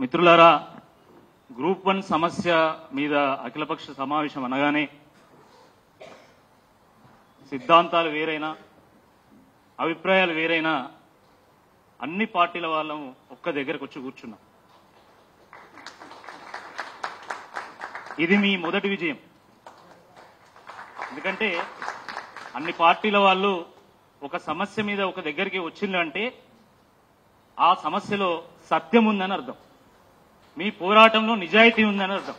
మిత్రులారా, గ్రూప్ 1 సమస్య మీద అఖిలపక్ష సమావేశం అనగానే సిద్ధాంతాలు వేరైనా అభిప్రాయాలు వేరైనా అన్ని పార్టీల వాళ్ళం ఒక్క దగ్గరకు వచ్చి కూర్చున్నాం. ఇది మీ మొదటి విజయం. ఎందుకంటే అన్ని పార్టీల వాళ్ళు ఒక సమస్య మీద ఒక దగ్గరికి వచ్చిందంటే ఆ సమస్యలో సత్యం ఉందని అర్థం, మీ పోరాటంలో నిజాయితీ ఉందని అర్థం.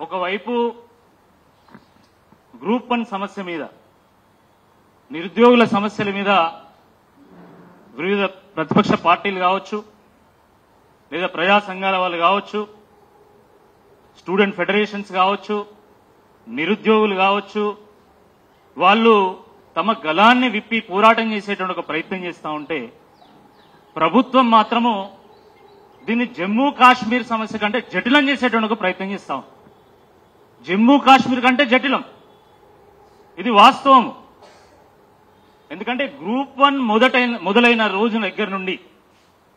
ఒకవైపు గ్రూప్ 1 సమస్య మీద, నిరుద్యోగుల సమస్యల మీద వివిధ ప్రతిపక్ష పార్టీలు కావచ్చు, లేదా ప్రజా సంఘాల వాళ్ళు కావచ్చు, స్టూడెంట్ ఫెడరేషన్స్ కావచ్చు, నిరుద్యోగులు కావచ్చు, వాళ్ళు తమ గలాన్ని విప్పి పోరాటం చేసేటువంటి ఒక ప్రయత్నం చేస్తూ ఉంటే ప్రభుత్వం మాత్రము దీన్ని జమ్మూ కాశ్మీర్ సమస్య కంటే జటిలం చేసేటువంటి ఒక ప్రయత్నం చేస్తాం. జమ్మూ కాశ్మీర్ కంటే జటిలం, ఇది వాస్తవం. ఎందుకంటే గ్రూప్ 1 మొదలైన రోజు దగ్గర నుండి,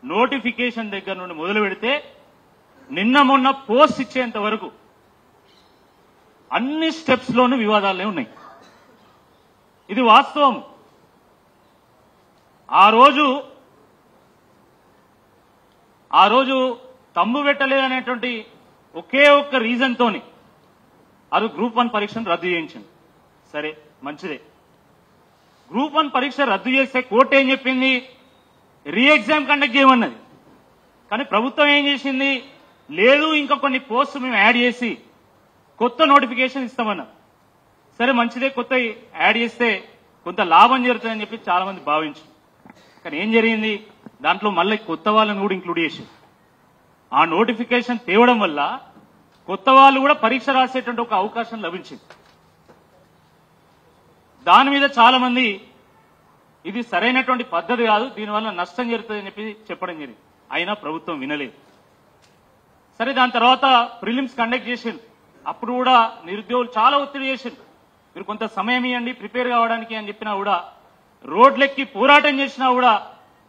నోటిఫికేషన్ దగ్గర నుండి మొదలు పెడితే నిన్న మొన్న పోస్ట్ ఇచ్చేంత వరకు అన్ని స్టెప్స్ లోనూ వివాదాలే ఉన్నాయి. ఇది వాస్తవం. ఆ రోజు తమ్ము పెట్టలేదనేటువంటి ఒకే ఒక్క రీజన్ తోని అది గ్రూప్ 1 పరీక్షను రద్దు చేయించింది. సరే, మంచిదే. గ్రూప్ 1 పరీక్ష రద్దు చేస్తే కోర్టు ఏం చెప్పింది? రీ ఎగ్జామ్ కండక్ట్ చేయమన్నది. కానీ ప్రభుత్వం ఏం చేసింది? లేదు, ఇంకా కొన్ని పోస్టులు మేము యాడ్ చేసి కొత్త నోటిఫికేషన్ ఇస్తామన్నారు. సరే, మంచిదే, కొత్త యాడ్ చేస్తే కొంత లాభం జరుగుతుందని చెప్పి చాలా మంది భావించారు. కానీ ఏం జరిగింది? దాంట్లో మళ్ళీ కొత్త వాళ్ళని కూడా ఇంక్లూడ్ చేశారు. ఆ నోటిఫికేషన్ తేవడం వల్ల కొత్త వాళ్ళు కూడా పరీక్ష రాసేటువంటి ఒక అవకాశం లభించింది. దాని మీద చాలా మంది ఇది సరైనటువంటి పద్ధతి కాదు, దీనివల్ల నష్టం జరుగుతుందని చెప్పి చెప్పడం జరిగింది. అయినా ప్రభుత్వం వినలేదు. సరే, దాని తర్వాత ప్రిలిమ్స్ కండక్ట్ చేసింది. అప్పుడు కూడా నిరుద్యోగులు చాలా ఒత్తిడి చేసింది. మీరు కొంత సమయం ఇవ్వండి ప్రిపేర్ కావడానికి అని చెప్పినా కూడా, రోడ్లెక్కి పోరాటం చేసినా కూడా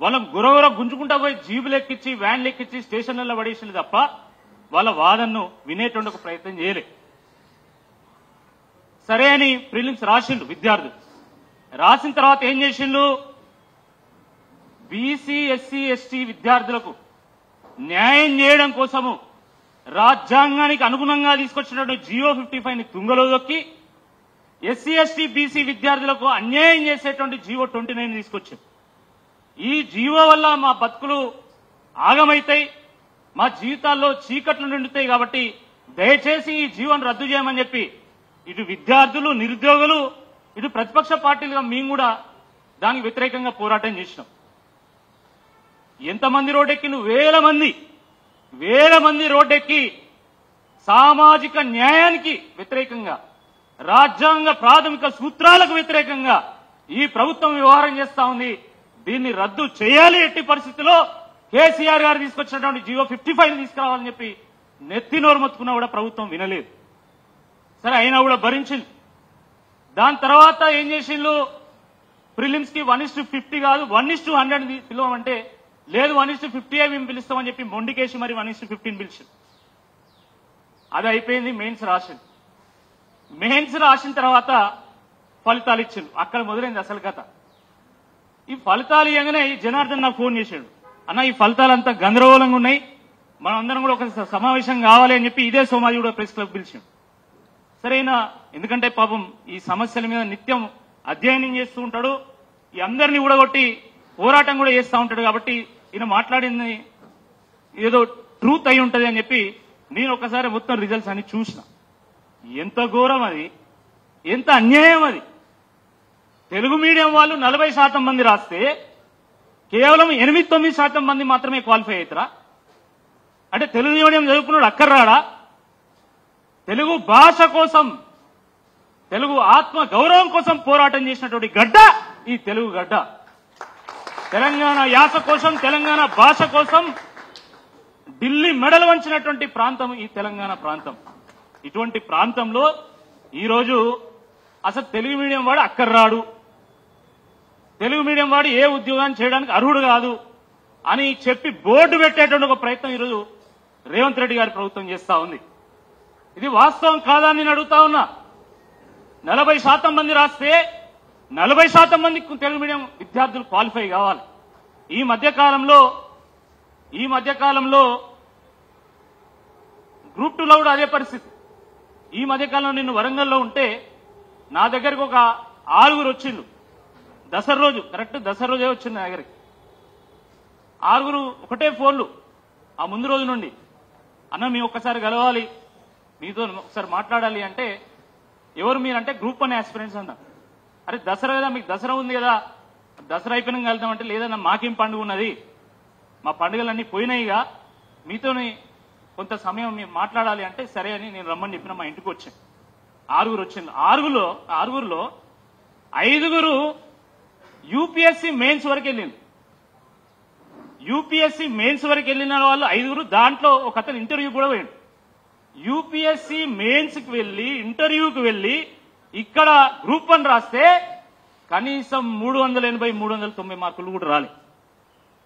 వాళ్ళం గురగుర గుంజుకుంటా పోయి జీబులు ఎక్కించి, వ్యాన్లు ఎక్కించి స్టేషన్లలో పడేసింది తప్ప వాళ్ళ వాదనను వినేటువంటి ఒక ప్రయత్నం చేయలే. సరే అని ప్రిలిమ్స్ రాసిండు విద్యార్థులు. రాసిన తర్వాత ఏం చేసిండు? బీసీ, ఎస్సీ, ఎస్టీ విద్యార్థులకు న్యాయం చేయడం కోసము రాజ్యాంగానికి అనుగుణంగా తీసుకొచ్చినటువంటి జియో 55ని తుంగలో దొక్కి ఎస్సీ, ఎస్టీ, బీసీ విద్యార్థులకు అన్యాయం చేసేటువంటి జియో 29 తీసుకొచ్చారు. ఈ జియో వల్ల మా బతుకులు ఆగమైతాయి, మా జీవితాల్లో చీకట్లు నిండుతాయి. కాబట్టి దయచేసి ఈ జియోను రద్దు చేయమని చెప్పి ఇటు విద్యార్థులు, నిరుద్యోగులు, ఇటు ప్రతిపక్ష పార్టీలుగా మేము కూడా దానికి వ్యతిరేకంగా పోరాటం చేసినాం. ఎంతమంది రోడ్డెక్కి? వేల మంది రోడ్డెక్కి సామాజిక న్యాయానికి వ్యతిరేకంగా, రాజ్యాంగ ప్రాథమిక సూత్రాలకు వ్యతిరేకంగా ఈ ప్రభుత్వం వ్యవహారం చేస్తా ఉంది. దీన్ని రద్దు చేయాలి. ఎట్టి పరిస్థితుల్లో కేసీఆర్ గారు తీసుకొచ్చినటువంటి జియో 55 తీసుకురావాలని చెప్పి నెత్తి నోరు మొత్తుకున్నా కూడా ప్రభుత్వం వినలేదు. సరే, అయినా కూడా భరించింది. దాని తర్వాత ఏం చేసిండ్రు? ప్రిలిమ్స్ కి 1:50 కాదు 1:100 పిలవమంటే లేదు, 1:50 మేము పిలుస్తామని చెప్పి మొండికేసి మరి 1:15 పిలిచింది. అది అయిపోయింది. మెయిన్స్ రాసిన తర్వాత ఫలితాలు ఇచ్చిండు. అక్కడ మొదలైంది అసలు కథ. ఈ ఫలితాలు ఇవ్వగానే జనార్దన్ నాకు ఫోన్ చేశాడు, అన్న ఈ ఫలితాలంతా గందరగోళంగా ఉన్నాయి, మనం అందరం కూడా ఒక సమావేశం కావాలి అని చెప్పి ఇదే సోమాజి కూడా ప్రెస్ క్లబ్ పిలిచాడు. సరైన, ఎందుకంటే పాపం ఈ సమస్యల మీద నిత్యం అధ్యయనం చేస్తూ ఉంటాడు, ఈ అందరినీ ఊడగొట్టి పోరాటం కూడా చేస్తూ ఉంటాడు. కాబట్టి ఈయన మాట్లాడింది ఏదో ట్రూత్ అయి ఉంటది అని చెప్పి నేను ఒకసారి మొత్తం రిజల్ట్స్ అని చూసిన. ఎంత ఘోరం అది, ఎంత అన్యాయం అది. తెలుగు మీడియం వాళ్ళు 40% మంది రాస్తే కేవలం 8-9% మంది మాత్రమే క్వాలిఫై అవుతారా? అంటే తెలుగు మీడియం చదువుకున్నాడు అక్కర రాడా? తెలుగు భాష కోసం, తెలుగు ఆత్మ గౌరవం కోసం పోరాటం చేసినటువంటి గడ్డ ఈ తెలుగు గడ్డ. తెలంగాణ యాస కోసం, తెలంగాణ భాష కోసం ఢిల్లీ మెడలు వంచినటువంటి ప్రాంతం ఈ తెలంగాణ ప్రాంతం. ఇటువంటి ప్రాంతంలో ఈరోజు అసలు తెలుగు మీడియం వాడు అక్కర రాడు. తెలుగు మీడియం వాడు ఏ ఉద్యోగాన్ని చేయడానికి అర్హుడు కాదు అని చెప్పి బోర్డు పెట్టేటువంటి ఒక ప్రయత్నం ఈరోజు రేవంత్ రెడ్డి గారి ప్రభుత్వం చేస్తా ఉంది. ఇది వాస్తవం కాదా అని నేను అడుగుతా ఉన్నా. 40% మంది రాస్తే 40% మంది తెలుగు మీడియం విద్యార్థులు క్వాలిఫై కావాలి. ఈ మధ్యకాలంలో గ్రూప్ 2లో కూడా అదే పరిస్థితి. ఈ మధ్యకాలంలో నేను వరంగల్లో ఉంటే నా దగ్గరికి ఒక 6 వచ్చిండు. దసరా రోజు, కరెక్ట్ దసరా రోజే వచ్చింది నా దగ్గరికి. 6 ఒకటే ఫోన్లు ఆ ముందు రోజు నుండి, అన్న మీ ఒక్కసారి కలవాలి, మీతో ఒకసారి మాట్లాడాలి అంటే, ఎవరు మీరంటే గ్రూప్ 1 ఆస్పిరెంట్స్ అన్నారు. అరే దసరా కదా, మీకు దసరా ఉంది కదా, దసరా అయిపోయినాక వెళ్తామంటే లేదన్నా మాకేం పండుగ ఉన్నది, మా పండుగలన్నీ పోయినాయిగా, మీతోని కొంత సమయం మేము మాట్లాడాలి అంటే సరే అని నేను రమ్మని చెప్పిన మా ఇంటికి వచ్చాను. 6 వచ్చింది. 6లో 5 యూపీఎస్సీ మెయిన్స్ వరకు వెళ్ళింది. యూపీఎస్సీ మెయిన్స్ వరకు వెళ్ళిన వాళ్ళు 5, దాంట్లో ఒక అతను ఇంటర్వ్యూ కూడా పోయాడు. యూపీఎస్సీ మెయిన్స్ కి వెళ్లి ఇంటర్వ్యూకి వెళ్లి ఇక్కడ గ్రూప్ 1 రాస్తే కనీసం 380, 390 మార్కులు కూడా రాలే.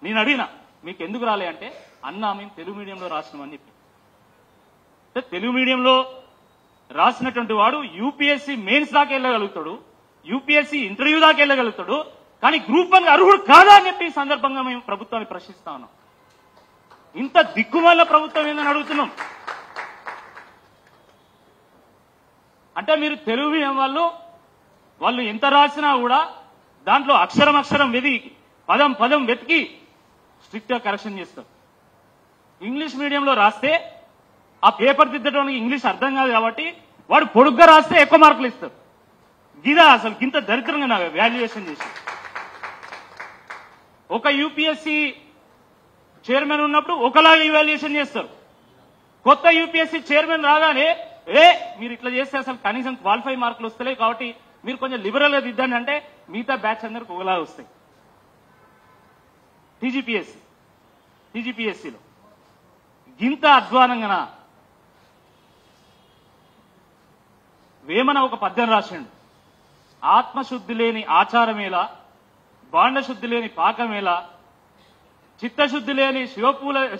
నేను అడిగినా మీకు ఎందుకు రాలే అంటే, అన్నా మేము తెలుగు మీడియంలో రాసినామని చెప్పి. తెలుగు మీడియంలో రాసినటువంటి వాడు యూపీఎస్సీ మెయిన్స్ దాకా వెళ్ళగలుగుతాడు, యూపీఎస్సీ ఇంటర్వ్యూ దాకా వెళ్ళగలుగుతాడు, కానీ గ్రూప్ 1 అర్హుడు కాదా అని చెప్పి ఈ సందర్భంగా మేము ప్రభుత్వాన్ని ప్రశ్నిస్తా ఉన్నాం. ఇంత దిక్కుమాల ప్రభుత్వం ఏందని అడుగుతున్నాం. అంటే మీరు తెలుగు మీడియం వాళ్ళు ఎంత రాసినా కూడా దాంట్లో అక్షరం వెతికి పదం వెతికి స్ట్రిక్ట్ గా కరెక్షన్ చేస్తారు. ఇంగ్లీష్ మీడియంలో రాస్తే ఆ పేపర్ దిద్దడానికి ఇంగ్లీష్ అర్థం కాదు కాబట్టి వాడు పొడుగ్గా రాస్తే ఎక్కువ మార్కులు ఇస్తారు. గిదా అసలు ఇంత దరిద్రంగా నా వాల్యుయేషన్ చేసి. ఒక యూపీఎస్సీ చైర్మన్ ఉన్నప్పుడు ఒకలాగా ఇవాల్యుయేషన్ చేస్తారు. కొత్త యూపీఎస్సీ చైర్మన్ రాగానే మీరు ఇట్లా చేస్తే అసలు కనీసం క్వాలిఫై మార్కులు వస్తలేవు కాబట్టి మీరు కొంచెం లిబరల్ గా దిద్దండి అంటే మిగతా బ్యాచ్ అందరికి ఒకలాగా వస్తాయి. టీజీపీఎస్సీలో ఇంత అధ్వానంగా వేమన ఒక పద్యం రాసిండు. ఆత్మశుద్ధి లేని ఆచారమేలా, బాండశుద్ధి లేని పాకమేలా, చిత్తశుద్ధి లేని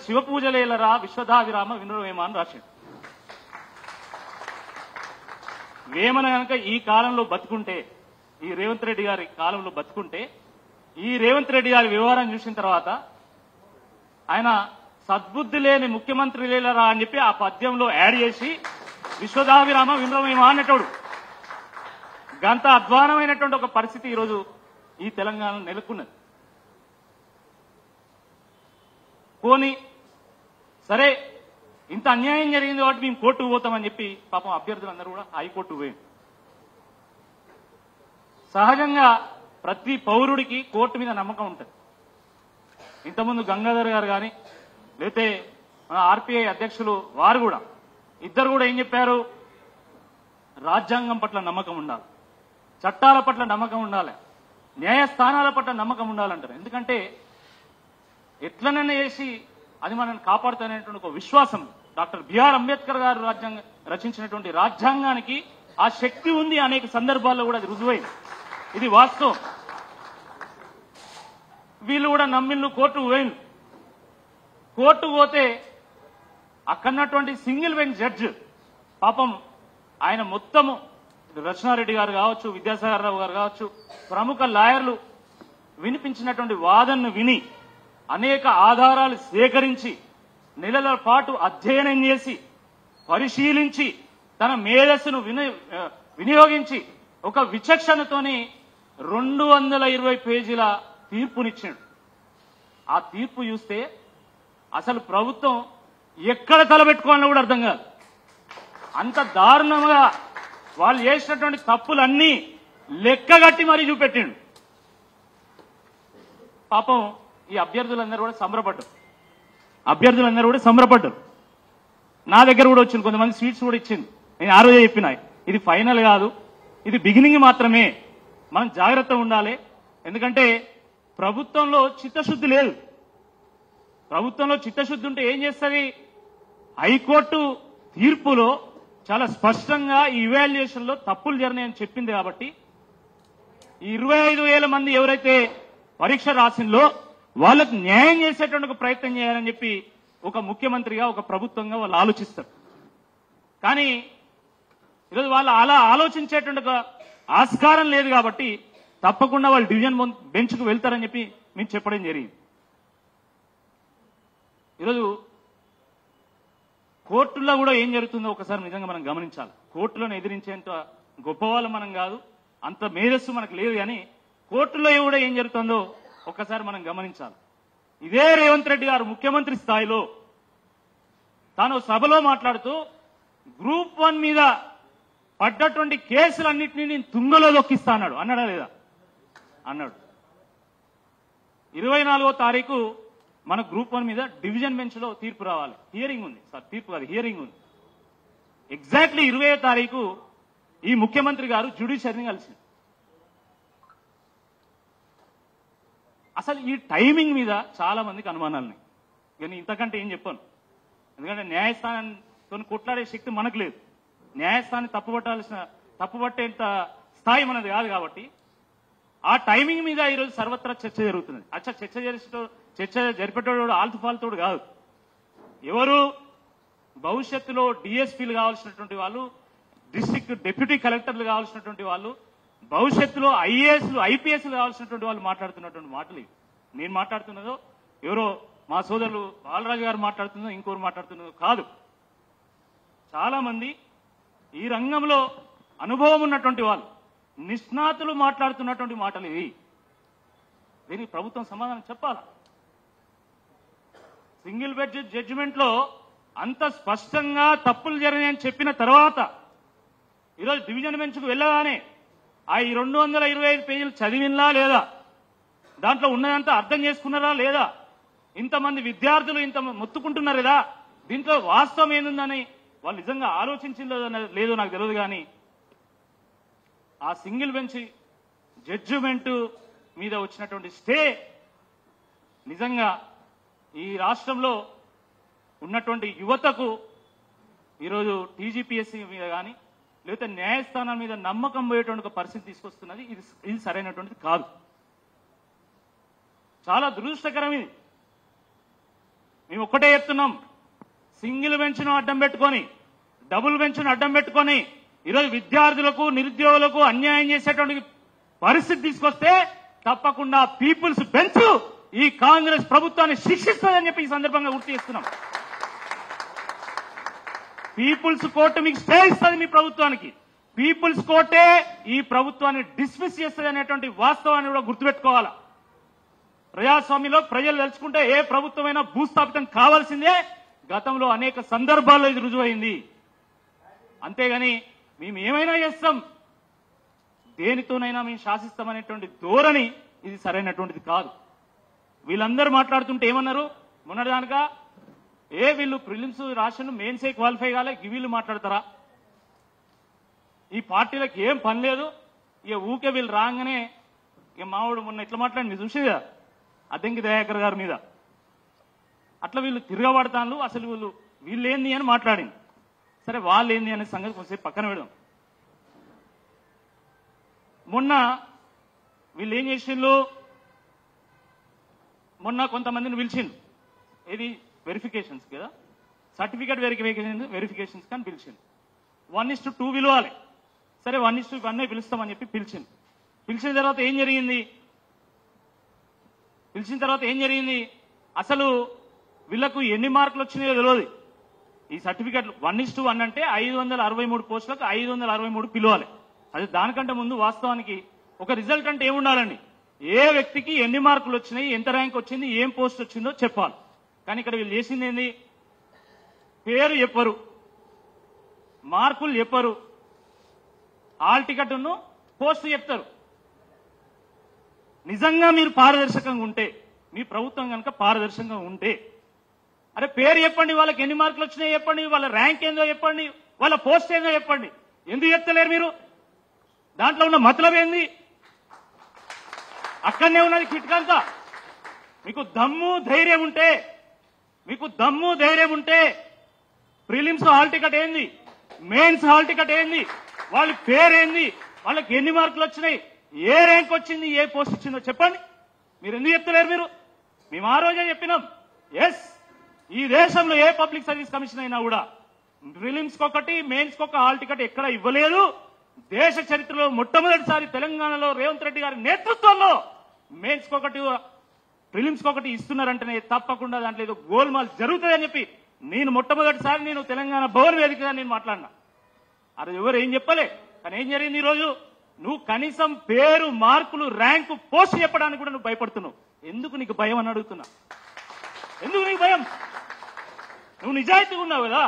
శివపూజలేలరా విశ్వధావిరామ వినురవేమ అని రాసిండు. వేమన కనుక ఈ కాలంలో బతుకుంటే, ఈ రేవంత్ రెడ్డి గారి కాలంలో బతుకుంటే, ఈ రేవంత్ రెడ్డి గారి వ్యవహారం చూసిన తర్వాత ఆయన సద్బుద్ధి లేని ముఖ్యమంత్రి లేలరా అని చెప్పి ఆ పద్యంలో యాడ్ చేసి విశ్వధావిరామ వినురవేమ అనేటోడు. గంత అధ్వానమైనటువంటి ఒక పరిస్థితి ఈరోజు ఈ తెలంగాణ నెలకొన్నది. పోనీ సరే ఇంత అన్యాయం జరిగింది కాబట్టి మేము కోర్టుకు పోతామని చెప్పి పాపం అభ్యర్థులందరూ కూడా హైకోర్టుకు పోయింది. సహజంగా ప్రతి పౌరుడికి కోర్టు మీద నమ్మకం ఉంటుంది. ఇంతకుముందు గంగాధర్ గారు కానీ లేకపోతే ఆర్పీఐ అధ్యక్షులు వారు కూడా ఇద్దరు కూడా ఏం చెప్పారు, రాజ్యాంగం పట్ల నమ్మకం ఉండాలి, చట్టాల పట్ల నమ్మకం ఉండాలి, న్యాయస్థానాల పట్ల నమ్మకం ఉండాలంటారు. ఎందుకంటే ఎట్లనైనా చేసి అది మనల్ని కాపాడుతానేటువంటి ఒక విశ్వాసం. డాక్టర్ బిఆర్ అంబేద్కర్ గారు రచించినటువంటి రాజ్యాంగానికి ఆ శక్తి ఉంది. అనేక సందర్భాల్లో కూడా అది రుజువైంది. ఇది వాస్తవం. వీళ్ళు కూడా నమ్మిళ్ళు కోర్టుకు పోయింది. కోర్టుకు పోతే అక్కడున్నటువంటి సింగిల్ బెంచ్ జడ్జ్ పాపం ఆయన మొత్తము రచనారెడ్డి గారు కావచ్చు, విద్యాసాగర్ రావు గారు కావచ్చు, ప్రముఖ లాయర్లు వినిపించినటువంటి వాదనను విని అనేక ఆధారాలు సేకరించి నెలల పాటు అధ్యయనం చేసి పరిశీలించి తన మేధస్సును వినియోగించి ఒక విచక్షణతోని 220 పేజీల తీర్పునిచ్చాడు. ఆ తీర్పు చూస్తే అసలు ప్రభుత్వం ఎక్కడ తలబెట్టుకోవాలో కూడా అర్థం కాదు. అంత దారుణంగా వాళ్ళు చేసినటువంటి తప్పులన్నీ లెక్కగట్టి మరీ చూపెట్టిండు. పాపం ఈ అభ్యర్థులందరూ కూడా సంబరపడ్డారు. నా దగ్గర కూడా వచ్చింది, కొంతమంది స్వీట్స్ కూడా ఇచ్చింది. నేను ఆ రోజే చెప్పిన ఇది ఫైనల్ కాదు, ఇది బిగినింగ్ మాత్రమే, మనం జాగ్రత్తగా ఉండాలి. ఎందుకంటే ప్రభుత్వంలో చిత్తశుద్ధి లేదు. ప్రభుత్వంలో చిత్తశుద్ధి ఉంటే ఏం చేస్తుంది? హైకోర్టు తీర్పులో చాలా స్పష్టంగా ఈ ఇవాల్యుయేషన్ లో తప్పులు జరినాయని చెప్పింది కాబట్టి ఈ 25,000 మంది ఎవరైతే పరీక్ష రాసిందో వాళ్ళకు న్యాయం చేసేటువంటి ఒక ప్రయత్నం చేయాలని చెప్పి ఒక ముఖ్యమంత్రిగా ఒక ప్రభుత్వంగా వాళ్ళు ఆలోచిస్తారు. కానీ ఈరోజు వాళ్ళు అలా ఆలోచించేటువంటి ఒక ఆస్కారం లేదు కాబట్టి తప్పకుండా వాళ్ళు డివిజన్ బెంచ్కు వెళ్తారని చెప్పి మేము చెప్పడం జరిగింది. ఈరోజు కోర్టుల్లో కూడా ఏం జరుగుతుందో ఒకసారి నిజంగా మనం గమనించాలి. కోర్టులను ఎదిరించేంత గొప్పవాళ్ళు మనం కాదు, అంత మేధస్సు మనకు లేదు. కానీ కోర్టులో కూడా ఏం జరుగుతుందో ఒక్కసారి మనం గమనించాలి. ఇదే రేవంత్ రెడ్డి గారు ముఖ్యమంత్రి స్థాయిలో తాను సభలో మాట్లాడుతూ గ్రూప్ 1 మీద పడ్డటువంటి కేసులన్నింటినీ నేను తుంగలో దొక్కిస్తా అన్నాడు. అన్నాడా లేదా? అన్నాడు. 24వ తారీఖు మన గ్రూప్ 1 మీద డివిజన్ బెంచ్ లో తీర్పు రావాలి. హియరింగ్ ఉంది సార్, తీర్పు కాదు, హియరింగ్ ఉంది. ఎగ్జాక్ట్లీ 20వ తారీఖు ఈ ముఖ్యమంత్రి గారు జ్యుడిషియరీని కలిసింది. అసలు ఈ టైమింగ్ మీద చాలా మందికి అనుమానాలున్నాయి. కానీ ఇంతకంటే ఏం చెప్పాను, ఎందుకంటే న్యాయస్థానంతో కొట్లాడే శక్తి మనకు లేదు. న్యాయస్థానాన్ని తప్పుపట్టేంత స్థాయి మనది కాదు. కాబట్టి ఆ టైమింగ్ మీద ఈరోజు సర్వత్రా చర్చ జరుగుతుంది. చర్చ జరిపేటోడు ఆల్తుఫాల్తోడు కాదు. ఎవరు భవిష్యత్తులో డిఎస్పీలు కావాల్సినటువంటి వాళ్ళు, డిస్ట్రిక్ట్ డిప్యూటీ కలెక్టర్లు కావాల్సినటువంటి వాళ్ళు, భవిష్యత్తులో ఐఏఎస్లు ఐపీఎస్లు కావాల్సినటువంటి వాళ్ళు మాట్లాడుతున్నటువంటి మాటలు ఇవి. నేను మాట్లాడుతున్నదో ఎవరో మా సోదరులు బాలరాజు గారు మాట్లాడుతుందో ఇంకోరు మాట్లాడుతున్నదో కాదు. చాలా మంది ఈ రంగంలో అనుభవం ఉన్నటువంటి వాళ్ళు, నిష్ణాతులు మాట్లాడుతున్నటువంటి మాటలు ఇవి. దీనికి ప్రభుత్వం సమాధానం చెప్పాలా? సింగిల్ బెంచ్ జడ్జిమెంట్ లో అంత స్పష్టంగా తప్పులు జరిగాయని చెప్పిన తర్వాత ఈరోజు డివిజన్ బెంచ్ కు వెళ్ళగానే ఆ 225 పేజీలు చదివినలా లేదా, దాంట్లో ఉన్నదంతా అర్థం చేసుకున్నారా లేదా, ఇంతమంది విద్యార్థులు ఇంత మొత్తుకుంటున్నారు కదా, దీంట్లో వాస్తవం ఏందని వాళ్ళు నిజంగా ఆలోచించిందో లేదో నాకు తెలియదు. కానీ ఆ సింగిల్ బెంచ్ జడ్జిమెంట్ మీద వచ్చినటువంటి స్టే నిజంగా ఈ రాష్ట్రంలో ఉన్నటువంటి యువతకు ఈరోజు టీజీపీఎస్సీ మీద కానీ లేకపోతే న్యాయస్థానాల మీద నమ్మకం పోయేటువంటి ఒక పరిస్థితి తీసుకొస్తున్నది. ఇది సరైనటువంటిది కాదు. చాలా దురదృష్టకరం ఇది. మేము ఒక్కటే చెప్తున్నాం, సింగిల్ బెంచ్ను అడ్డం పెట్టుకొని డబుల్ బెంచ్ను అడ్డం పెట్టుకొని ఈరోజు విద్యార్థులకు నిరుద్యోగులకు అన్యాయం చేసేటువంటి పరిస్థితి తీసుకొస్తే తప్పకుండా పీపుల్స్ బెంచ్ ఈ కాంగ్రెస్ ప్రభుత్వాన్ని శిక్షిస్తుందని చెప్పి ఈ సందర్భంగా గుర్తు చేస్తున్నాం. పీపుల్స్ కోర్టు మీకు స్టే ఇస్తుంది మీ ప్రభుత్వానికి. పీపుల్స్ కోర్టే ఈ ప్రభుత్వాన్ని డిస్మిస్ చేస్తుంది అనేటువంటి వాస్తవాన్ని కూడా గుర్తుపెట్టుకోవాలా. ప్రజాస్వామ్యంలో ప్రజలు తెలుసుకుంటే ఏ ప్రభుత్వమైనా భూస్థాపితం కావాల్సిందే. గతంలో అనేక సందర్భాల్లో ఇది రుజువైంది. అంతేగాని మేము ఏమైనా చేస్తాం, దేనితోనైనా మేము శాసిస్తామనేటువంటి ధోరణి ఇది సరైనటువంటిది కాదు. వీళ్ళందరూ మాట్లాడుతుంటే ఏమన్నారు మొన్నటిదానిక, వీళ్ళు ప్రిలిమ్స్ రాసిన మెయిన్సే క్వాలిఫై కాలే, వీళ్ళు మాట్లాడతారా? ఈ పార్టీలకు ఏం పని లేదు, ఇక ఊకే వీళ్ళు రాగానే ఇక మావాడు మొన్న ఎట్లా మాట్లాడి చూసేదా అద్దంకి దయాకర్ గారి మీద అట్లా వీళ్ళు తిరగబడతాను. అసలు వీళ్ళు ఏంది అని మాట్లాడింది. సరే, వాళ్ళు ఏంది అనే సంగతి కొంచెం పక్కన పెడదాం. మొన్న వీళ్ళు ఏం చేసిండ్రు, మొన్న కొంతమందిని పిలిచిండు. ఇది వెరిఫికేషన్స్ కదా, సర్టిఫికేట్ వెరిఫికేషన్స్ కానీ పిలిచిండు. 1:2 పిలవాలి. సరే, 1:1 పిలుస్తామని చెప్పి పిలిచింది. పిలిచిన తర్వాత ఏం జరిగింది, అసలు వీళ్లకు ఎన్ని మార్కులు వచ్చినాయో తెలియదు. ఈ సర్టిఫికేట్ 1:1 అంటే 563 పోస్టులకు 563 పిలవాలి. అది దానికంటే ముందు వాస్తవానికి ఒక రిజల్ట్ అంటే ఏముండాలండి, ఏ వ్యక్తికి ఎన్ని మార్కులు వచ్చినాయి, ఎంత ర్యాంక్ వచ్చింది, ఏం పోస్ట్ వచ్చిందో చెప్పాలి. కానీ ఇక్కడ వీళ్ళు చేసింది ఏంది, పేరు చెప్పరు, మార్కులు చెప్పరు, హాల్ టికెట్ను పోస్ట్ చెప్తారు. నిజంగా మీరు పారదర్శకంగా ఉంటే, మీ ప్రభుత్వం కనుక పారదర్శకంగా ఉంటే, అరే పేరు చెప్పండి, వాళ్ళకి ఎన్ని మార్కులు వచ్చినాయో చెప్పండి, వాళ్ళ ర్యాంక్ ఏందో చెప్పండి, వాళ్ళ పోస్ట్ ఏందో చెప్పండి. ఎందుకు చెప్తలేరు మీరు? దాంట్లో ఉన్న మతలబ్ ఏంది? అక్కడనే ఉన్నది కిట్కంతా. మీకు దమ్ము ధైర్యం ఉంటే ప్రిలిమ్స్ హాల్ టికెట్ ఏంది, మెయిన్స్ హాల్ టికెట్ ఏంది, వాళ్ళ పేరేంది, వాళ్ళకి ఎన్ని మార్కులు వచ్చినాయి, ఏ ర్యాంక్ వచ్చింది, ఏ పోస్ట్ వచ్చిందో చెప్పండి. మీరు ఎందుకు చెప్తలేరు? మేము ఆ రోజే చెప్పినాం. ఎస్, ఈ దేశంలో ఏ పబ్లిక్ సర్వీస్ కమిషన్ అయినా కూడా ప్రిలిమ్స్ ఒకటి, మెయిన్స్ ఒక హాల్ టికెట్ ఎక్కడ ఇవ్వలేదు. దేశ చరిత్రలో మొట్టమొదటిసారి తెలంగాణలో రేవంత్ రెడ్డి గారి నేతృత్వంలో మెయిన్స్ ఒకటి, ప్రిలిమ్స్ ఒకటి ఇస్తున్నారంటేనే తప్పకుండా దాంట్లో ఏదో గోల్మాల్ జరుగుతుందని చెప్పి నేను మొట్టమొదటిసారి నేను తెలంగాణ భవన్ వేదికగా నేను మాట్లాడినా. అది ఎవరు ఏం చెప్పలే. కానీ ఏం జరిగింది? ఈరోజు నువ్వు కనీసం పేరు, మార్కులు, ర్యాంకు, పోస్ట్ చెప్పడానికి కూడా నువ్వు భయపడుతున్నావు. ఎందుకు నీకు భయం అని అడుగుతున్నా. ఎందుకు నీకు భయం? నువ్వు నిజాయితీగా ఉన్నావు కదా.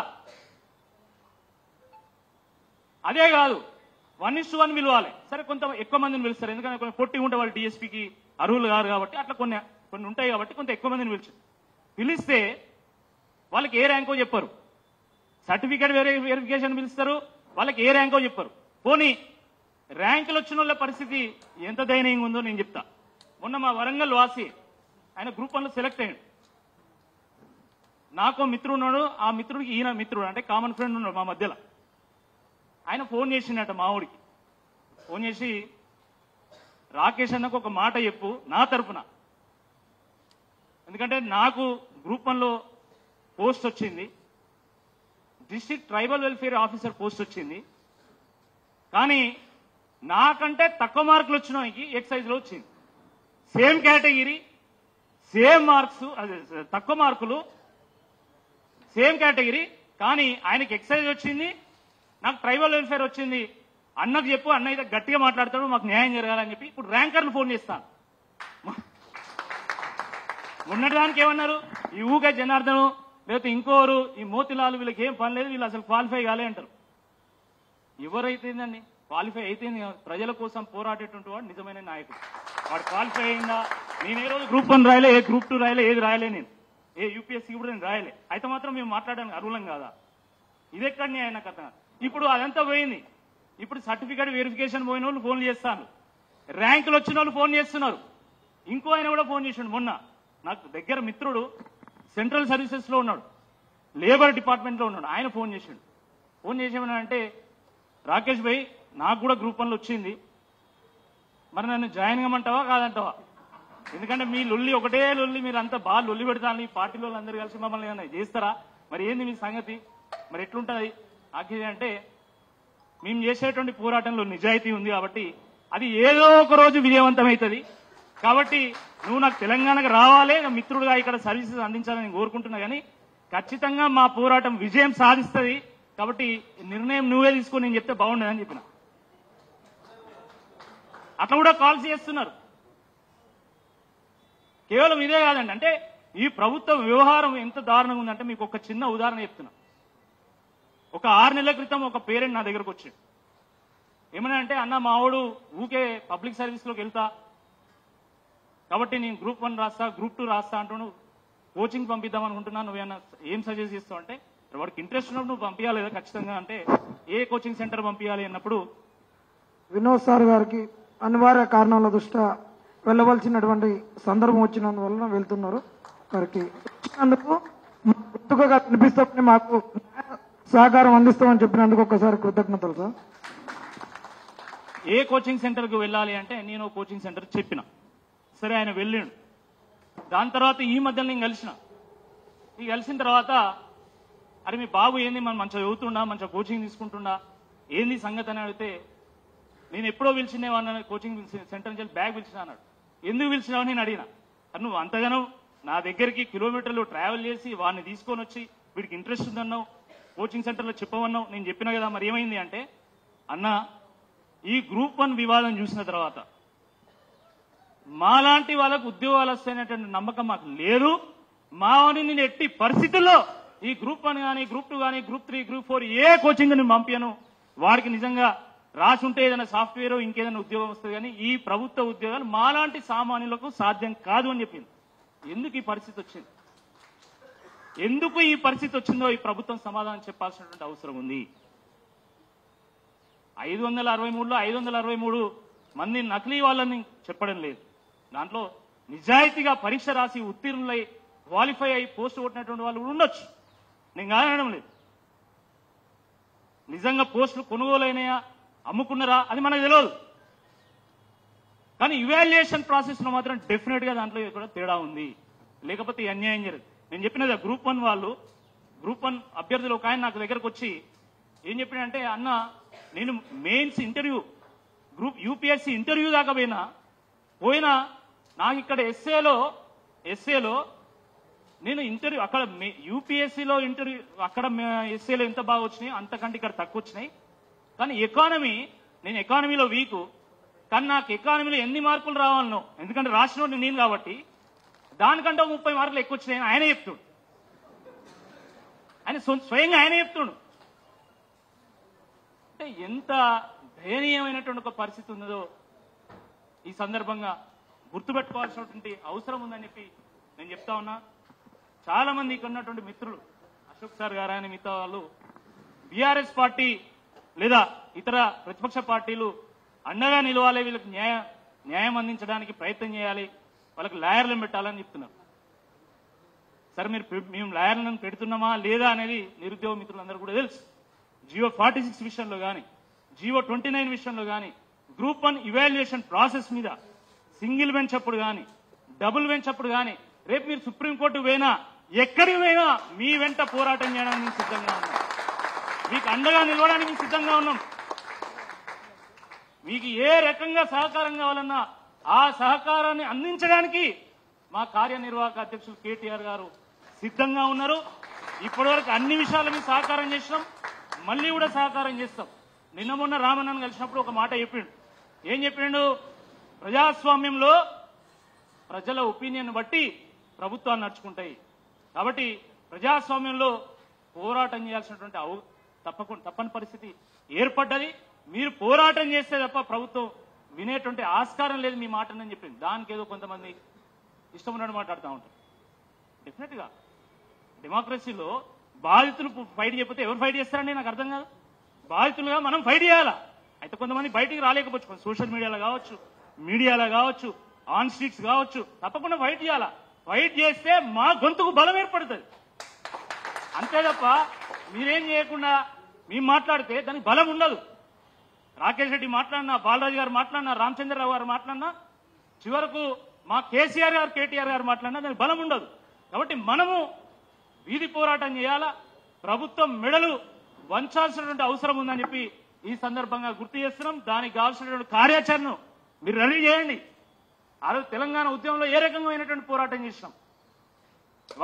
అదే కాదు, 1:1 పిలవాలి. సరే, కొంత ఎక్కువ మందిని పిలుస్తారు, ఎందుకంటే కొన్ని పొట్టి ఉంటే వాళ్ళు డిఎస్పీకి అర్హులు కాదు కాబట్టి, అట్లా కొన్ని ఉంటాయి కాబట్టి కొంత ఎక్కువ మందిని పిలిస్తే వాళ్ళకి ఏ ర్యాంకో చెప్పరు. సర్టిఫికేట్ వెరిఫికేషన్ పిలుస్తారు, వాళ్ళకి ఏ ర్యాంకో చెప్పరు. పోనీ ర్యాంకులు వచ్చిన వాళ్ళ పరిస్థితి ఎంత దయనీయంగా ఉందో నేను చెప్తా. మొన్న మా వరంగల్ వాసి ఆయన గ్రూప్ 1లో సెలెక్ట్ అయ్యాడు. నాకు మిత్రుడు ఉన్నాడు, ఆ మిత్రుడికి ఈయన మిత్రుడు, అంటే కామన్ ఫ్రెండ్ ఉన్నాడు మా మధ్యలో. ఆయన ఫోన్ చేసిండట మా ఊడికి. ఫోన్ చేసి, రాకేష్ అన్నకు ఒక మాట చెప్పు నా తరఫున, ఎందుకంటే నాకు గ్రూప్ 1లో పోస్ట్ వచ్చింది, district tribal welfare officer post వచ్చింది. కానీ నాకంటే తక్కువ మార్కులు వచ్చిన వానికి ఎక్సైజ్లో వచ్చింది. సేమ్ కేటగిరీ, సేమ్ మార్క్స్, తక్కువ మార్కులు, సేమ్ కేటగిరీ, కానీ ఆయనకి ఎక్సైజ్ వచ్చింది, నాకు ట్రైబల్ వెల్ఫేర్ వచ్చింది. అన్నకు చెప్పు, అన్న అయితే గట్టిగా మాట్లాడతాడు, మాకు న్యాయం జరగాలని చెప్పి ఇప్పుడు ర్యాంకర్లు ఫోన్ చేస్తాను. మొన్నటిదానికి ఏమన్నారు? ఈ ఊకే జనార్దను లేకపోతే ఇంకోరు, ఈ మోతిలాలు, వీళ్ళకి ఏం పని లేదు, వీళ్ళు అసలు క్వాలిఫై కాలే అంటారు. ఎవరైతేందండి క్వాలిఫై అయితేంది? ప్రజల కోసం పోరాడేటువంటి వాడు నిజమైన నాయకుడు. వాడు క్వాలిఫై అయిందా? నేను ఏ రోజు గ్రూప్ 1 రాయలే, ఏ గ్రూప్ 2 రాయలే, ఏది రాయలే, నేను ఏ యూపీఎస్సీ కూడా నేను రాయలే. అయితే మాత్రం మేము మాట్లాడడానికి అర్హులం కాదా? ఇదెక్కడిని ఆయన కథ. ఇప్పుడు అదంతా పోయింది. ఇప్పుడు సర్టిఫికేట్ వెరిఫికేషన్ పోయిన వాళ్ళు ఫోన్లు చేస్తాను, ర్యాంకులు వచ్చిన వాళ్ళు ఫోన్ చేస్తున్నారు. ఇంకో ఆయన కూడా ఫోన్ చేసిండు మొన్న. నాకు దగ్గర మిత్రుడు సెంట్రల్ సర్వీసెస్ లో ఉన్నాడు, లేబర్ డిపార్ట్మెంట్ లో ఉన్నాడు. ఆయన ఫోన్ చేసిండు. ఫోన్ చేసేమనంటే, రాకేష్ భాయ్ నాకు కూడా గ్రూప్ 1లో వచ్చింది, మరి నన్ను జాయిన్ కమ్మంటావా కాదంటావా? ఎందుకంటే మీ లొల్లి ఒకటే లొల్లి, మీరు అంతా బాగా లొల్లి పెడతాను, ఈ పార్టీలో అందరూ కలిసి మమ్మల్ని ఏమన్నా చేస్తారా? మరి ఏంది మీ సంగతి? మరి ఎట్లుంటుంది? ఆఖరి అంటే, మేము చేసేటువంటి పోరాటంలో నిజాయితీ ఉంది కాబట్టి అది ఏదో ఒక రోజు విజయవంతమవుతుంది. కాబట్టి నువ్వు నాకు తెలంగాణకు రావాలి, మిత్రుడుగా ఇక్కడ సర్వీసెస్ అందించాలని కోరుకుంటున్నా. కానీ ఖచ్చితంగా మా పోరాటం విజయం సాధిస్తుంది. కాబట్టి నిర్ణయం నువ్వే తీసుకొని నేను చెప్తే బాగుండదని చెప్పిన. అట్లా కూడా కాల్స్ చేస్తున్నారు. కేవలం ఇదే కాదండి, అంటే ఈ ప్రభుత్వ వ్యవహారం ఎంత దారుణంగా ఉందంటే మీకు ఒక చిన్న ఉదాహరణ చెప్తున్నా. ఒక 6 నెలల క్రితం ఒక పేరెంట్ నా దగ్గరకు వచ్చాడు. ఏమన్నా అంటే, అన్న మావాడు ఊకే పబ్లిక్ సర్వీస్లోకి వెళ్తా కాబట్టి నేను గ్రూప్ 1 రాస్తా, గ్రూప్ 2 రాస్తా అంటూ కోచింగ్ పంపిద్దాం అనుకుంటున్నా, నువ్వేమన్నా ఏం సజెస్ట్ చేస్తావు అంటే, వాడికి ఇంట్రెస్ట్ ఉన్నప్పుడు నువ్వు పంపించాలి కదా ఖచ్చితంగా. అంటే ఏ కోచింగ్ సెంటర్ పంపించాలి అన్నప్పుడు, వినోద్ సార్ గారికి అనివార్య కారణాల దృష్ట్యా వెళ్ళవలసినటువంటి సందర్భం వచ్చినందువలన వెళ్తున్నారు. వారికి వచ్చినందుకు గుర్తుగా కనిపిస్తామని, మాకు సహకారం అందిస్తామని చెప్పినందుకు ఒక్కసారి కృతజ్ఞతలు సార్. ఏ కోచింగ్ సెంటర్కి వెళ్ళాలి అంటే నేను కోచింగ్ సెంటర్ చెప్పిన. సరే, ఆయన వెళ్ళాడు. దాని తర్వాత ఈ మధ్యలో నేను కలిసిన తర్వాత, అరే మీ బాబు ఏంది, మనం మంచిగా చదువుతుండా, మంచిగా కోచింగ్ తీసుకుంటుండా, ఏంది సంగతి అని అడిగితే, నేను ఎప్పుడో పిలిచినేవన్నా కోచింగ్ సెంటర్ నుంచి బ్యాగ్ పిలిచిన అన్నాడు. ఎందుకు పిలిచినావు నేను అడిగిన. అది నువ్వు అంతగానో నా దగ్గరికి కిలోమీటర్లు ట్రావెల్ చేసి వాడిని తీసుకొని వచ్చి వీడికి ఇంట్రెస్ట్ ఉందన్నావు, కోచింగ్ సెంటర్లో చెప్పమన్నావు. నేను చెప్పినా కదా, మరి ఏమైంది అంటే, అన్న ఈ గ్రూప్ 1 వివాదం చూసిన తర్వాత మాలాంటి వాళ్ళకు ఉద్యోగాలు వస్తాయనేటువంటి నమ్మకం మాకు లేదు. మావని నేను ఎట్టి పరిస్థితుల్లో ఈ గ్రూప్ 1 కానీ, గ్రూప్ 2 కానీ, గ్రూప్ 3, గ్రూప్ 4 ఏ కోచింగ్ నేను పంపాను. వాడికి నిజంగా రాసి ఉంటే ఏదైనా సాఫ్ట్వేర్ ఇంకేదైనా ఉద్యోగం వస్తుంది, కానీ ఈ ప్రభుత్వ ఉద్యోగాలు మాలాంటి సామాన్యులకు సాధ్యం కాదు అని చెప్పింది. ఎందుకు ఈ పరిస్థితి వచ్చింది? ఎందుకు ఈ పరిస్థితి వచ్చిందో ఈ ప్రభుత్వం సమాధానం చెప్పాల్సినటువంటి అవసరం ఉంది. 563లో 563 మంది నకిలీ వాళ్ళని చెప్పడం లేదు. దాంట్లో నిజాయితీగా పరీక్ష రాసి ఉత్తీర్ణులై క్వాలిఫై అయి పోస్ట్ కొట్టినటువంటి వాళ్ళు ఉండొచ్చు, నేను కాదనడం లేదు. నిజంగా పోస్టులు కొనుగోలైనాయా, అమ్ముకున్నారా, అది మనకు తెలియదు. కానీ ఇవాల్యుయేషన్ ప్రాసెస్ లో మాత్రం డెఫినెట్ గా దాంట్లో కూడా తేడా ఉంది, లేకపోతే ఈ అన్యాయం జరగదు. నేను చెప్పినది గ్రూప్ 1 వాళ్ళు, గ్రూప్ 1 అభ్యర్థులు ఒక ఆయన నాకు దగ్గరకు వచ్చి ఏం చెప్పినంటే, అన్న నేను mains interview group UPSC interview దాకా పోయినా నాకు ఇక్కడ ఎస్ఏలో నేను ఇంటర్వ్యూ అక్కడ యూపీఎస్సీలో ఇంటర్వ్యూ అక్కడ ఎస్ఏలో ఎంత బాగా వచ్చినాయి అంతకంటే ఇక్కడ తక్కువ వచ్చినాయి. కానీ నేను ఎకానమీలో వీకు, కానీ నాకు ఎకానమీలో ఎన్ని మార్కులు రావాలనో, ఎందుకంటే రాష్ట్రంలో నేను కాబట్టి దానికంటే 30 మార్కులు ఎక్కువ వచ్చినాయని ఆయన చెప్తుడు. ఆయన స్వయంగా ఆయన చెప్తుడు. అంటే ఎంత దయనీయమైనటువంటి ఒక పరిస్థితి ఉన్నదో ఈ సందర్భంగా గుర్తుపెట్టుకోవాల్సినటువంటి అవసరం ఉందని చెప్పి నేను చెప్తా ఉన్నా. చాలా మంది ఇక్కడ ఉన్నటువంటి మిత్రులు, అశోక్ సార్ గారు ఆయన మిగతా వాళ్ళు బీఆర్ఎస్ పార్టీ లేదా ఇతర ప్రతిపక్ష పార్టీలు అండగా నిలవాలి, వీళ్ళకి న్యాయం అందించడానికి ప్రయత్నం చేయాలి, వాళ్ళకి లాయర్లను పెట్టాలని చెప్తున్నారు. సరే మేము లాయర్లను పెడుతున్నామా లేదా అనేది నిరుద్యోగ మిత్రులందరూ కూడా తెలుసు. జియో 46 విషయంలో కానీ, జియో 29 విషయంలో కానీ, గ్రూప్ 1 ఇవాల్యుయేషన్ ప్రాసెస్ మీద సింగిల్ బెంచ్ అప్పుడు కానీ, డబుల్ బెంచ్ అప్పుడు కానీ, రేపు మీరు సుప్రీంకోర్టు పోయినా ఎక్కడికి పోయినా మీ వెంట పోరాటం చేయడానికి మేము సిద్ధంగా ఉన్నాం, మీకు అండగా నిలవడానికి మేము సిద్ధంగా ఉన్నాం. మీకు ఏ రకంగా సహకారం కావాలన్నా ఆ సహకారాన్ని అందించడానికి మా కార్యనిర్వాహక అధ్యక్షులు కేటీఆర్ గారు సిద్ధంగా ఉన్నారు. ఇప్పటివరకు అన్ని విషయాలు మేము సహకారం చేసినాం, మళ్ళీ కూడా సహకారం చేస్తాం. నిన్న మొన్న రామన్నను కలిసినప్పుడు ఒక మాట చెప్పిండు. ఏం చెప్పిండు? ప్రజాస్వామ్యంలో ప్రజల ఒపీనియన్ బట్టి ప్రభుత్వాలు నడుచుకుంటాయి, కాబట్టి ప్రజాస్వామ్యంలో పోరాటం చేయాల్సినటువంటి తప్పని పరిస్థితి ఏర్పడ్డది. మీరు పోరాటం చేస్తే తప్ప ప్రభుత్వం వినేటువంటి ఆస్కారం లేదు మీ మాటని చెప్పింది. దానికి ఏదో కొంతమంది ఇష్టం ఉన్నట్టు మాట్లాడుతూ ఉంటారు. డెఫినెట్ గా డెమోక్రసీలో బాధితులు ఫైట్ చేయకపోతే ఎవరు ఫైట్ చేస్తారండి? నాకు అర్థం కాదు. బాధితులుగా మనం ఫైట్ చేయాలా? అయితే కొంతమంది బయటికి రాలేకపోవచ్చు, సోషల్ మీడియాలో కావచ్చు, ఆన్ స్ట్రీట్స్ కావచ్చు, తప్పకుండా ఫైట్ చేయాలా. ఫైట్ చేస్తే మా గొంతుకు బలం ఏర్పడుతుంది. అంతే తప్ప మీరేం చేయకుండా మేము మాట్లాడితే దానికి బలం ఉండదు. రాకేష్ రెడ్డి మాట్లాడినా, బాలరాజు గారు మాట్లాడినా, రామచంద్రరావు గారు మాట్లాడినా, చివరకు మా కేసీఆర్ గారు, కేటీఆర్ గారు మాట్లాడినా దానికి బలం ఉండదు. కాబట్టి మనము వీధి పోరాటం చేయాలా, ప్రభుత్వం మెడలు వంచాల్సినటువంటి అవసరం ఉందని చెప్పి ఈ సందర్భంగా గుర్తు చేస్తున్నాం. దానికి కావాల్సినటువంటి కార్యాచరణను మీరు రెడీ చేయండి. ఆ రోజు తెలంగాణ ఉద్యమంలో ఏ రకమైనటువంటి పోరాటం చేసినాం.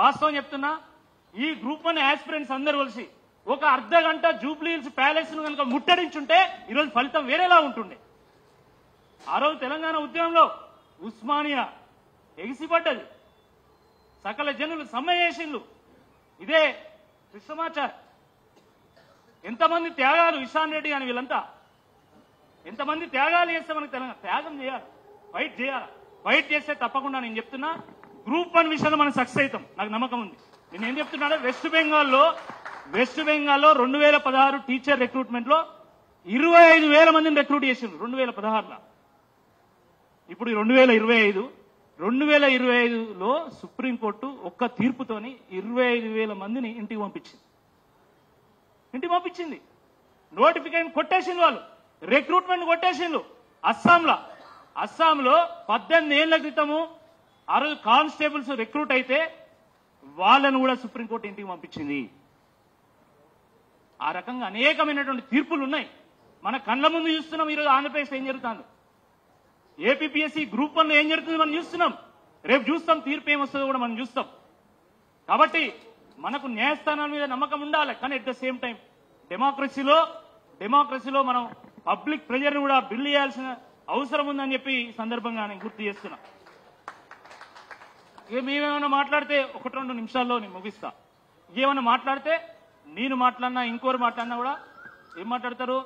వాస్తవం చెప్తున్నా, ఈ గ్రూప్ 1 ఆస్పిరెంట్స్ అందరూ కలిసి ఒక అర్ధ గంట జూబ్లీ హిల్స్ ప్యాలెస్ ను కనుక ముట్టడించుంటే ఈరోజు ఫలితం వేరేలా ఉంటుండే. ఆ రోజు తెలంగాణ ఉద్యమంలో ఉస్మానియా ఎగిసిపడ్డది, సకల జనులు సమ్మె చేసిండ్రు. ఇదే కృష్ణమాచార్ ఎంతమంది త్యాగాలు, ఇషాన్ రెడ్డి అని వీళ్ళంతా ఎంతమంది త్యాగాలు చేస్తే మనకు తెలంగాణ త్యాగం చేయాలి, ఫైట్ చేయాలి. ఫైట్ చేస్తే తప్పకుండా నేను చెప్తున్నా గ్రూప్ 1 విషయంలో మనం సక్సెస్ అవుతాం, నాకు నమ్మకం ఉంది. నేను ఏం చెప్తున్నాడే, వెస్ట్ బెంగాల్లో 2016 టీచర్ రిక్రూట్మెంట్ లో 25,000 మందిని రిక్రూట్ చేసిండ్రు 2016లో. ఇప్పుడు 2025లో సుప్రీంకోర్టు ఒక్క తీర్పుతోని 25,000 మందిని ఇంటికి పంపించింది. నోటిఫికేషన్ కొట్టేసింది, వాళ్ళు రిక్రూట్మెంట్ కొట్టేసిండ్రు. అస్సాంలో 18 ఏళ్ల క్రితము ఆ రోజు కానిస్టేబుల్స్ రిక్రూట్ అయితే వాళ్ళను కూడా సుప్రీంకోర్టు ఇంటికి పంపించింది. ఆ రకంగా అనేకమైనటువంటి తీర్పులు ఉన్నాయి. మన కళ్ళ ముందు చూస్తున్నాం. ఈరోజు ఆంధ్రప్రదేశ్లో ఏం జరుగుతుంది, ఏపీపీఎస్సీ గ్రూప్ 1లో ఏం జరుగుతుంది మనం చూస్తున్నాం. రేపు చూస్తాం, తీర్పు ఏమొస్తుందో కూడా మనం చూస్తాం. కాబట్టి మనకు న్యాయస్థానాల మీద నమ్మకం ఉండాలి. కానీ అట్ ద సేమ్ టైం డెమోక్రసీలో మనం పబ్లిక్ ప్రెజర్ కూడా బిల్డ్ చేయాల్సిన అవసరం ఉందని చెప్పి ఈ సందర్భంగా నేను గుర్తు చేస్తున్నా. మేమేమైనా మాట్లాడితే 1-2 నిమిషాల్లో నేను ముగిస్తా. ఏమైనా మాట్లాడితే నేను మాట్లాడినా ఇంకోరు మాట్లాడినా కూడా ఏం మాట్లాడతారు,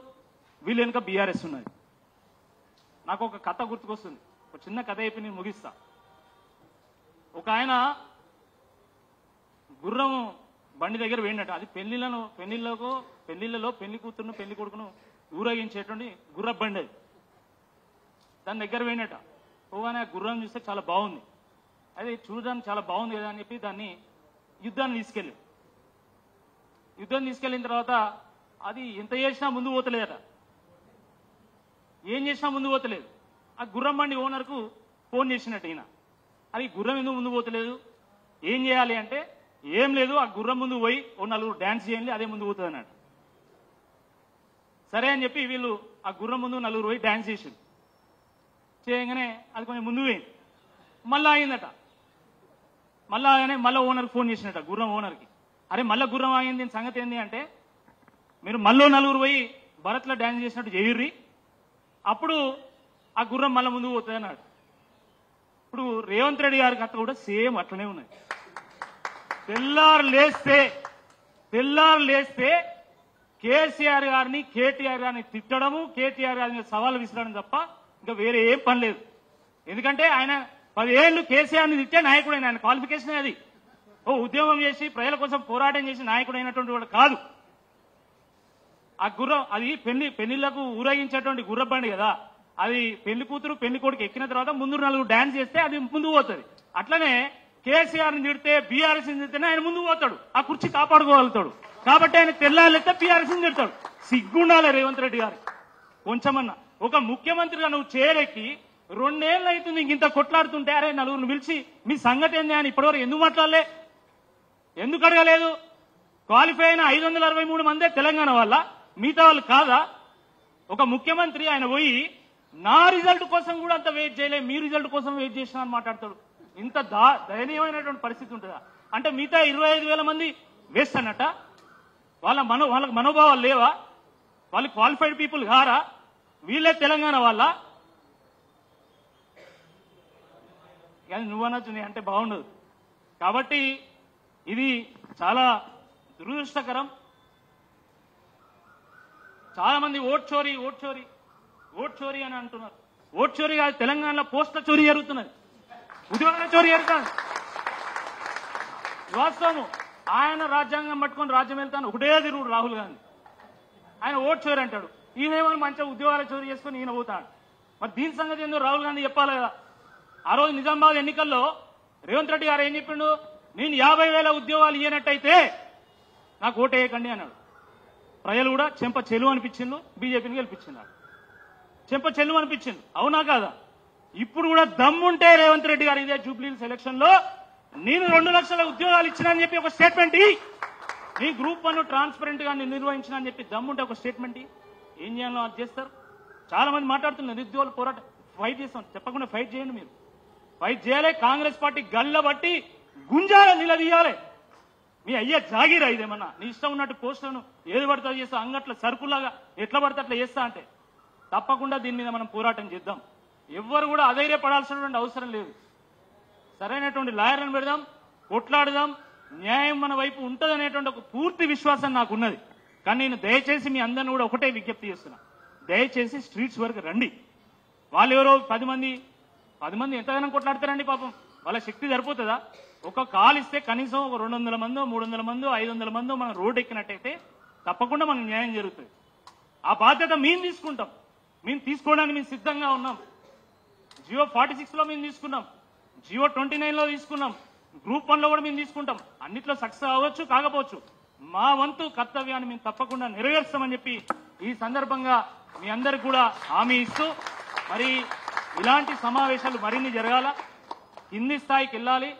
వీళ్ళు వెనుక బీఆర్ఎస్ ఉన్నది. నాకు ఒక కథ గుర్తుకొస్తుంది, ఒక చిన్న కథ అయిపోయి నేను ముగిస్తా. ఒక ఆయన గుర్రం బండి దగ్గర వేయండట. అది పెళ్లిళ్లలో పెళ్లి కూతురును పెళ్లి కొడుకును ఊరేగించేటువంటి గుర్ర బండి. అది దాని దగ్గర వేయండట. పోగానే ఆ గుర్రం చూస్తే చాలా బాగుంది, అది చూడడానికి చాలా బాగుంది కదా అని చెప్పి దాన్ని యుద్ధాన్ని తీసుకెళ్లిన తర్వాత అది ఎంత చేసినా ముందు పోతలేదట. ఏం చేసినా ముందు పోతలేదు. ఆ గుర్రం బండి ఓనర్కు ఫోన్ చేసినట్టు ఈయన, అది గుర్రం ఎందుకు ముందు పోతలేదు, ఏం చేయాలి అంటే ఏం లేదు, ఆ గుర్రం ముందు పోయి ఓ నలుగురు డాన్స్ చేయండి, అదే ముందు పోతుంది అన్నట్టు. సరే అని చెప్పి వీళ్ళు ఆ గుర్రం ముందు నలుగురు పోయి డాన్స్ చేసింది. చేయగానే అది కొంచెం ముందు పోయింది, మళ్ళా అయిందట. మళ్ళా ఆయనే మళ్ళీ ఓనర్కి ఫోన్ చేసినట్ట, గుర్రం ఓనర్కి. అరే మళ్ళీ గుర్రం ఆగింది, దీని సంగతి ఏంది అంటే, మీరు మళ్ళీ నలుగురు పోయి భరత్లో డాన్స్ చేసినట్టు చేయుర్రి, అప్పుడు ఆ గుర్రం మళ్ళీ ముందుకు పోతుంది అన్నాడు. ఇప్పుడు రేవంత్ రెడ్డి గారి కథ కూడా సేమ్ అట్లనే ఉన్నది. తెల్లారు లేస్తే కేసీఆర్ గారిని కేటీఆర్ గారిని తిట్టడము, కేటీఆర్ గారిని సవాలు విసరడం తప్ప ఇంకా వేరే ఏం పని లేదు. ఎందుకంటే ఆయన 10 ఏళ్లు కేసీఆర్ని తిట్టే నాయకుడు, ఆయన క్వాలిఫికేషన్ అది. ఓ ఉద్యమం చేసి ప్రజల కోసం పోరాటం చేసి నాయకుడు అయినటువంటి వాడు కాదు. ఆ గుర్రం అది పెళ్లిళ్లకు ఊరేగించేటువంటి గుర్ర బండి కదా, అది పెళ్లి కూతురు పెళ్లి కొడుకు ఎక్కిన తర్వాత ముందు నలుగురు డాన్స్ చేస్తే అది ముందుకు పోతుంది. అట్లనే కేసీఆర్ ని తిడితే బీఆర్ఎస్ ని తిడితేనే ఆయన ముందుకు పోతాడు, ఆ కుర్చీ కాపాడుకోగలుగుతాడు. కాబట్టి ఆయన తెల్లారితే బీఆర్ఎస్ ని తిడతాడు. సిగ్గుండాలి రేవంత్ రెడ్డి గారు కొంచెమన్నా. ఒక ముఖ్యమంత్రిగా నువ్వు చేరెక్కి 2 ఏళ్ళు అవుతుంది ఇంత కొట్లాడుతుంటే, అరే నలుగురిని పిలిచి మీ సంగతి ఏంది అని ఇప్పటివరకు ఎందుకు మాట్లాడలే, ఎందుకు అడగలేదు? క్వాలిఫై అయిన 563 మందే తెలంగాణ వల్ల, మిగతా వాళ్ళు కాదా? ఒక ముఖ్యమంత్రి ఆయన పోయి నా రిజల్ట్ కోసం కూడా అంత వెయిట్ చేయలే, మీ రిజల్ట్ కోసం వెయిట్ చేసిన అని మాట్లాడతాడు. ఇంత దయనీయమైనటువంటి పరిస్థితి ఉంటుందా? అంటే మిగతా 25,000 మంది వేస్ట్ అన్నట్ట? వాళ్ళకి మనోభావాలు లేవా? వాళ్ళు క్వాలిఫైడ్ పీపుల్ కారా? వీళ్ళే తెలంగాణ వాళ్ళ? కానీ నువ్వనొచ్చు అంటే బాగుండదు. కాబట్టి ఇది చాలా దురదృష్టకరం. చాలా మంది ఓట్ చోరీ అని అంటున్నారు. ఓట్ చోరీ కాదు, తెలంగాణలో పోస్టుల చోరీ జరుగుతున్నది, ఉద్యోగాల చోరీ జరుగుతుంది. వాస్తవము. ఆయన రాజ్యాంగం పట్టుకొని రాజ్యం వెళ్తాను ఒకటే తిరుగుడు రాహుల్ గాంధీ. ఆయన ఓట్ చోరీ అంటాడు, ఈయనేమో మంచిగా ఉద్యోగాల చోరీ చేసుకుని ఈయన పోతాడు. మరి దీని సంగతి ఏందో రాహుల్ గాంధీ చెప్పాలి కదా. ఆ రోజు నిజామాబాద్ ఎన్నికల్లో రేవంత్ రెడ్డి గారు ఏం చెప్పిండు, నేను 50,000 ఉద్యోగాలు ఇయ్యనట్టయితే నాకు ఓటేయకండి అన్నాడు. ప్రజలు కూడా చెంప చెలువు అనిపించిండు, బీజేపీని గెలిపించినాడు. చెంప చెలువు అనిపించింది, అవునా కాదా? ఇప్పుడు కూడా దమ్ముంటే రేవంత్ రెడ్డి గారు ఇదే జూబ్లీహిల్స్ ఎలక్షన్ లో నేను 2 లక్షల ఉద్యోగాలు ఇచ్చినా చెప్పి ఒక స్టేట్మెంట్, నీ గ్రూప్ 1 ట్రాన్స్పరెంట్ గా నేను నిర్వహించిన అని చెప్పి దమ్ముంటే ఒక స్టేట్మెంట్ ఏం చేయాలో అది చేస్తారు. చాలా మంది మాట్లాడుతున్నారు నిరుద్యోగుల పోరాటం ఫైట్ చేస్తాం, చెప్పకుండా ఫైట్ చేయండి. మీరు ఫైట్ చేయాలి. కాంగ్రెస్ పార్టీ గల్లబట్టి గుంజాల నిలదీయాలి. మీ అయ్యే జాగీరా ఇదేమన్నా? నీ ఇష్టం ఉన్నట్టు పోస్టులను ఏది పడితే చేస్తా, అంగట్ల సరుకులాగా ఎట్లా పడితే అట్లా చేస్తా అంటే తప్పకుండా దీని మీద మనం పోరాటం చేద్దాం. ఎవ్వరు కూడా అధైర్యపడాల్సినటువంటి అవసరం లేదు. సరైనటువంటి లాయర్లను పెడదాం, కొట్లాడదాం, న్యాయం మన వైపు ఉంటదనేటువంటి ఒక పూర్తి విశ్వాసం నాకున్నది. కానీ నేను దయచేసి మీ అందరిని కూడా ఒకటే విజ్ఞప్తి చేస్తున్నా, దయచేసి స్ట్రీట్స్ వరకు రండి. వాళ్ళు ఎవరో 10 మంది ఎంతగానో కొట్లాడతారండి పాపం, వాళ్ళ శక్తి సరిపోతుందా? ఒక కాల్ ఇస్తే కనీసం ఒక 200 మందో 300 మందో 500 మందో మనం రోడ్డు ఎక్కినట్టయితే తప్పకుండా మనకు న్యాయం జరుగుతుంది. ఆ బాధ్యత మేము తీసుకుంటాం. మేము తీసుకోవడానికి మేము సిద్ధంగా ఉన్నాం. జియో 46లో మేము తీసుకున్నాం, జియో 29లో తీసుకున్నాం, గ్రూప్ 1లో కూడా మేము తీసుకుంటాం. అన్నిట్లో సక్సెస్ అవ్వచ్చు కాకపోవచ్చు, మా వంతు కర్తవ్యాన్ని మేము తప్పకుండా నెరవేరుస్తామని చెప్పి ఈ సందర్భంగా మీ అందరికి కూడా హామీ ఇస్తూ, మరి ఇలాంటి సమావేశాలు మరిన్ని జరగాల, కింది స్థాయికి వెళ్ళాలి,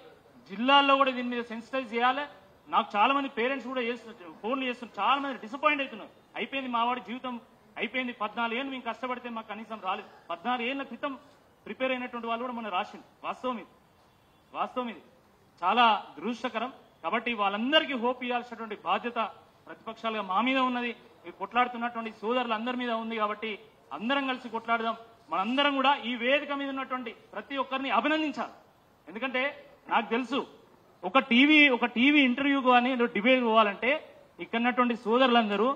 జిల్లాల్లో కూడా దీని మీద సెన్సిటైజ్ చేయాలి. నాకు చాలా మంది పేరెంట్స్ కూడా ఫోన్లు చేస్తున్నారు, చాలా మంది డిసప్పాయింట్ అవుతున్నారు. అయిపోయింది మా వాడి జీవితం అయిపోయింది, 14 ఏళ్ళు మేము కష్టపడితే మాకు కనీసం రాలేదు. 14 ఏళ్ల క్రితం ప్రిపేర్ అయినటువంటి వాళ్ళు కూడా మనం రాసింది. వాస్తవం ఇది చాలా దురదృష్టకరం. కాబట్టి వాళ్ళందరికీ హోప్ ఇవ్వాల్సినటువంటి బాధ్యత ప్రతిపక్షాలుగా మా మీద ఉన్నది, కొట్లాడుతున్నటువంటి సోదరులందరి మీద ఉంది. కాబట్టి అందరం కలిసి కొట్లాడదాం. మనందరం కూడా ఈ వేదిక మీద ఉన్నటువంటి ప్రతి ఒక్కరిని అభినందించాలి. ఎందుకంటే నాకు తెలుసు, ఒక టీవీ ఇంటర్వ్యూకు కానీ డిబేట్ పోవాలంటే ఇక్కడ ఉన్నటువంటి సోదరులందరూ